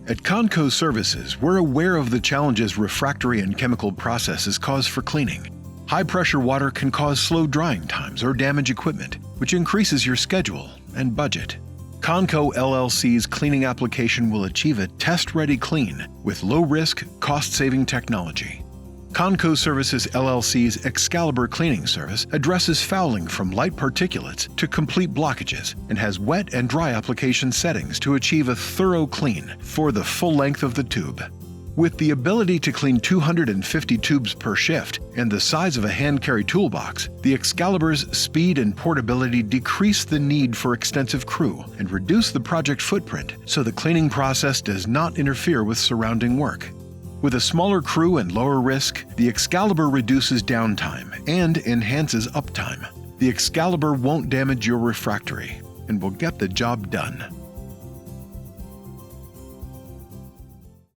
At Conco Services, we're aware of the challenges refractory and chemical processes cause for cleaning. High-pressure water can cause slow drying times or damage equipment, which increases your schedule and budget. Conco LLC's cleaning application will achieve a test-ready clean with low-risk, cost-saving technology. Conco Services LLC's Excaliber cleaning service addresses fouling from light particulates to complete blockages and has wet and dry application settings to achieve a thorough clean for the full length of the tube. With the ability to clean 250 tubes per shift and the size of a hand-carry toolbox, the Excaliber's speed and portability decrease the need for extensive crew and reduce the project footprint so the cleaning process does not interfere with surrounding work. With a smaller crew and lower risk, the Excaliber reduces downtime and enhances uptime. The Excaliber won't damage your refractory and will get the job done.